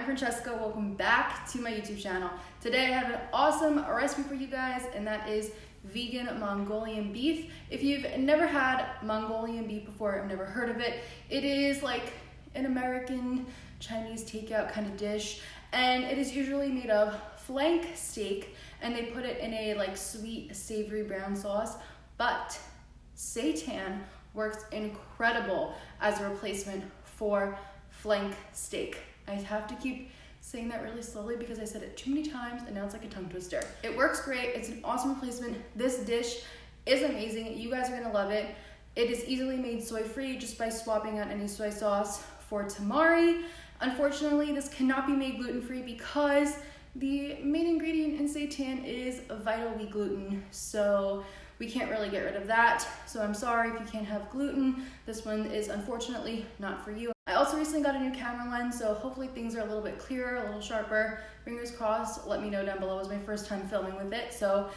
Francesca. Welcome back to my YouTube channel. Today I have an awesome recipe for you guys, and that is vegan Mongolian beef. If you've never had Mongolian beef before, I've never heard of it, it is like an American Chinese takeout kind of dish, and it is usually made of flank steak, and they put it in a like sweet savory brown sauce. But seitan works incredible as a replacement for flank steak. I have to keep saying that really slowly because I said it too many times and now it's like a tongue twister. It works great. It's an awesome replacement. This dish is amazing. You guys are gonna love it. It is easily made soy-free just by swapping out any soy sauce for tamari. Unfortunately, this cannot be made gluten-free because the main ingredient in seitan is vital wheat gluten. So we can't really get rid of that. So I'm sorry if you can't have gluten. This one is unfortunately not for you. I also recently got a new camera lens, so hopefully things are a little bit clearer, a little sharper. Fingers crossed. Let me know down below. It was my first time filming with it, so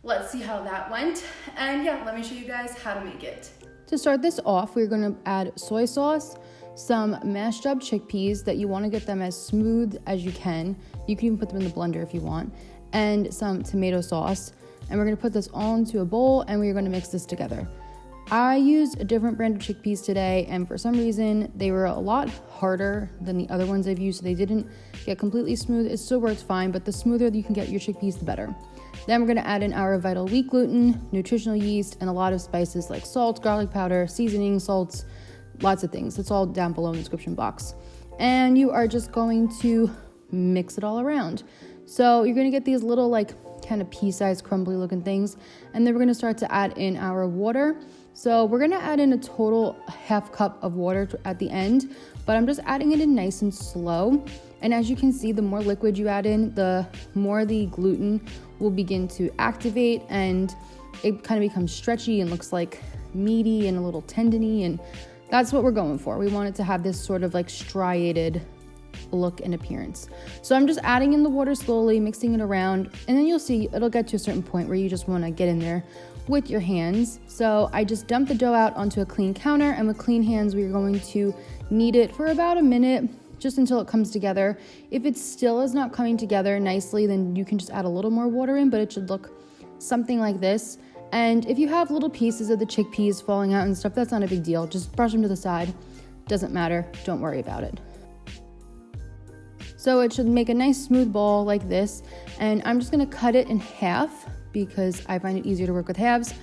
let's see how that went. And yeah, let me show you guys how to make it. To start this off, we're gonna add soy sauce, some mashed up chickpeas that you wanna get them as smooth as you can. You can even put them in the blender if you want, and some tomato sauce. And we're gonna put this all into a bowl and we're gonna mix this together. I used a different brand of chickpeas today, and for some reason they were a lot harder than the other ones I've used, so they didn't get completely smooth. It still works fine, but the smoother you can get your chickpeas, the better. Then we're gonna add in our vital wheat gluten, nutritional yeast, and a lot of spices like salt, garlic powder, seasoning, salts, lots of things. It's all down below in the description box. And you are just going to mix it all around. So you're gonna get these little like kind of pea-sized crumbly looking things, and then we're gonna start to add in our water. So we're gonna add in a total half cup of water at the end, but I'm just adding it in nice and slow. And as you can see, the more liquid you add in, the more the gluten will begin to activate, and it kind of becomes stretchy and looks like meaty and a little tendony, and that's what we're going for. We want it to have this sort of like striated look and appearance. So I'm just adding in the water slowly, mixing it around, and then you'll see it'll get to a certain point where you just want to get in there with your hands. So I just dumped the dough out onto a clean counter, and with clean hands we're going to knead it for about a minute, just until it comes together. If it still is not coming together nicely, then you can just add a little more water in, but it should look something like this. And if you have little pieces of the chickpeas falling out and stuff, that's not a big deal. Just brush them to the side. Doesn't matter. Don't worry about it. So it should make a nice smooth ball like this, and I'm just gonna cut it in half because I find it easier to work with halves.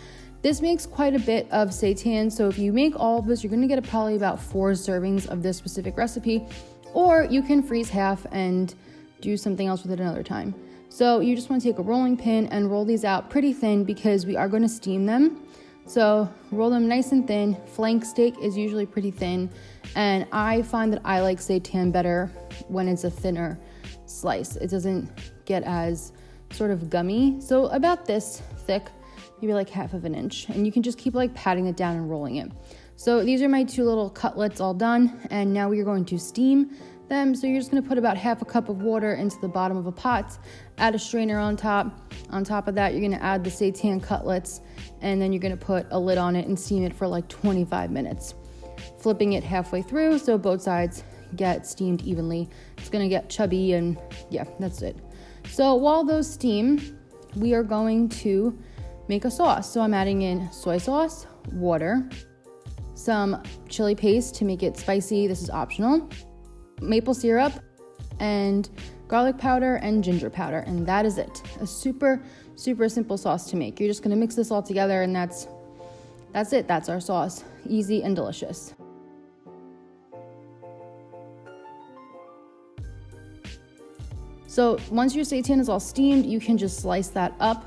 This makes quite a bit of seitan, so if you make all of this, you're gonna get probably about 4 servings of this specific recipe, or you can freeze half and do something else with it another time. So you just wanna take a rolling pin and roll these out pretty thin because we are gonna steam them. So roll them nice and thin. Flank steak is usually pretty thin, and I find that I like seitan better when it's a thinner slice. It doesn't get as sort of gummy. So about this thick, maybe like half of an inch, and you can just keep like patting it down and rolling it. So these are my 2 little cutlets all done, and now we are going to steam them. So you're just gonna put about half a cup of water into the bottom of a pot, add a strainer on top. On top of that, you're gonna add the seitan cutlets, and then you're gonna put a lid on it and steam it for like 25 minutes. Flipping it halfway through so both sides get steamed evenly. It's gonna get chubby, and yeah, that's it. So while those steam, we are going to make a sauce. So I'm adding in soy sauce, water, some chili paste to make it spicy, this is optional, maple syrup, and garlic powder and ginger powder, and that is it. A super simple sauce to make. You're just gonna mix this all together, and that's it. That's our sauce. Easy and delicious. So once your seitan is all steamed, you can just slice that up.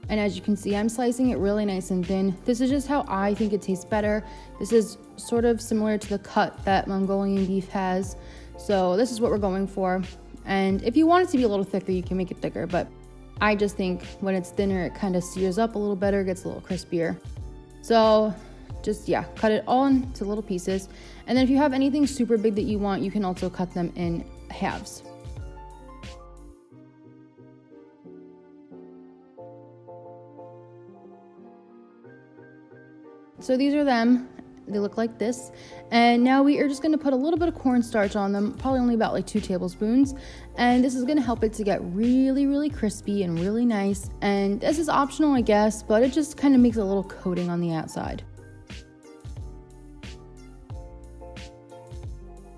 And as you can see, I'm slicing it really nice and thin. This is just how I think it tastes better. This is sort of similar to the cut that Mongolian beef has. So this is what we're going for. And if you want it to be a little thicker, you can make it thicker, but I just think when it's thinner, it kind of sears up a little better, gets a little crispier. So just, yeah, cut it all into little pieces. And then if you have anything super big that you want, you can also cut them in halves. So these are them. They look like this. And now we are just gonna put a little bit of cornstarch on them, probably only about like 2 tablespoons. And this is gonna help it to get really, really crispy and really nice. And this is optional, I guess, but it just kind of makes a little coating on the outside.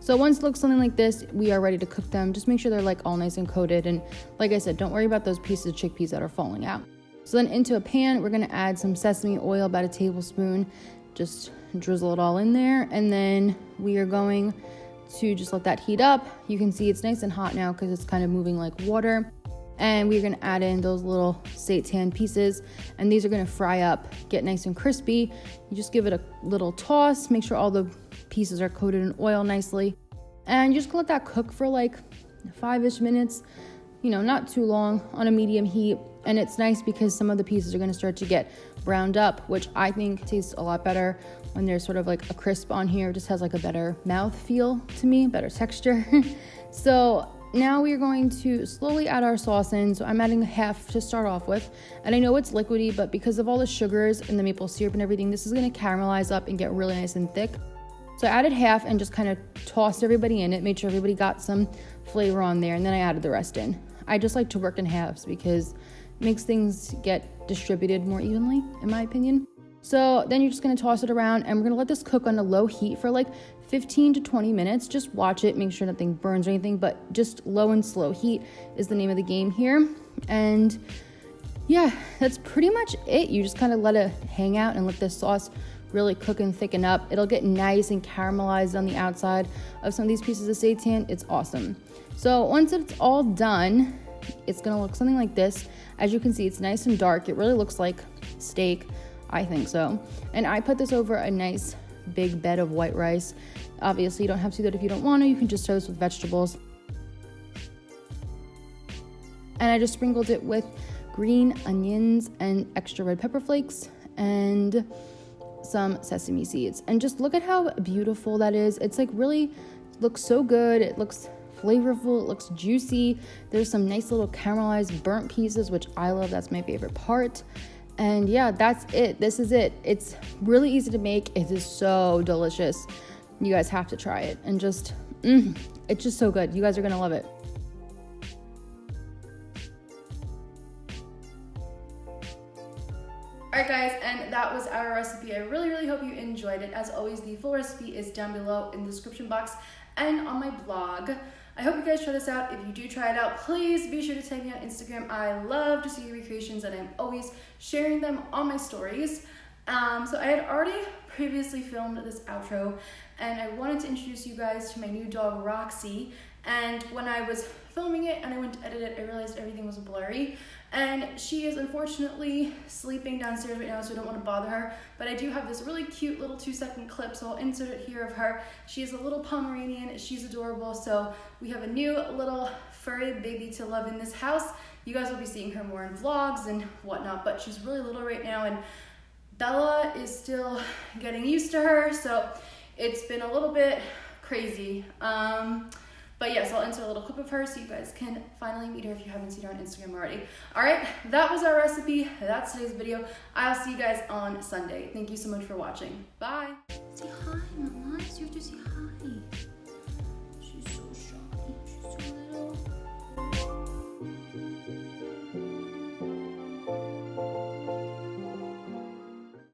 So once it looks something like this, we are ready to cook them. Just make sure they're like all nice and coated. And like I said, don't worry about those pieces of chickpeas that are falling out. So then into a pan, we're gonna add some sesame oil, about a tablespoon. Just drizzle it all in there. And then we are going to just let that heat up. You can see it's nice and hot now because it's kind of moving like water. And we're gonna add in those little seitan pieces. And these are gonna fry up, get nice and crispy. You just give it a little toss, make sure all the pieces are coated in oil nicely. And you just let that cook for like 5-ish minutes, you know, not too long, on a medium heat. And it's nice because some of the pieces are gonna start to get browned up, which I think tastes a lot better when there's sort of like a crisp on here. It just has like a better mouth feel to me, better texture. So now we are going to slowly add our sauce in. So I'm adding half to start off with. And I know it's liquidy, but because of all the sugars and the maple syrup and everything, this is gonna caramelize up and get really nice and thick. So I added half and just kind of tossed everybody in it, made sure everybody got some flavor on there, and then I added the rest in. I just like to work in halves because it makes things get distributed more evenly, in my opinion. So then you're just gonna toss it around, and we're gonna let this cook on a low heat for like 15 to 20 minutes. Just watch it, make sure nothing burns or anything, but just low and slow heat is the name of the game here. And yeah, that's pretty much it. You just kind of let it hang out and let this sauce really cook and thicken up. It'll get nice and caramelized on the outside of some of these pieces of seitan. It's awesome. So once it's all done, it's gonna look something like this. As you can see, it's nice and dark. It really looks like steak, I think so. And I put this over a nice big bed of white rice. Obviously, you don't have to do that if you don't want to. You can just serve this with vegetables. And I just sprinkled it with green onions and extra red pepper flakes and some sesame seeds. And just look at how beautiful that is. It's like really looks so good. It looks flavorful. It looks juicy. There's some nice little caramelized burnt pieces, which I love. That's my favorite part. And yeah, that's it. This is it. It's really easy to make. It is so delicious. You guys have to try it. And just, it's just so good. You guys are gonna love it. Alright guys, and that was our recipe. I really, really hope you enjoyed it. As always, the full recipe is down below in the description box and on my blog. I hope you guys try this out. If you do try it out, please be sure to tag me on Instagram. I love to see your recreations and I'm always sharing them on my stories. So I had already previously filmed this outro and I wanted to introduce you guys to my new dog, Roxy. And when I was filming it and I went to edit it, I realized everything was blurry. And she is unfortunately sleeping downstairs right now, so I don't want to bother her. But I do have this really cute little 2-second clip, so I'll insert it here of her. She is a little Pomeranian. She's adorable. So we have a new little furry baby to love in this house. You guys will be seeing her more in vlogs and whatnot, but she's really little right now. And Bella is still getting used to her, so it's been a little bit crazy. But yes, I'll insert a little clip of her so you guys can finally meet her if you haven't seen her on Instagram already. All right, that was our recipe. That's today's video. I'll see you guys on Sunday. Thank you so much for watching. Bye. Say hi, Mama. You have to say hi.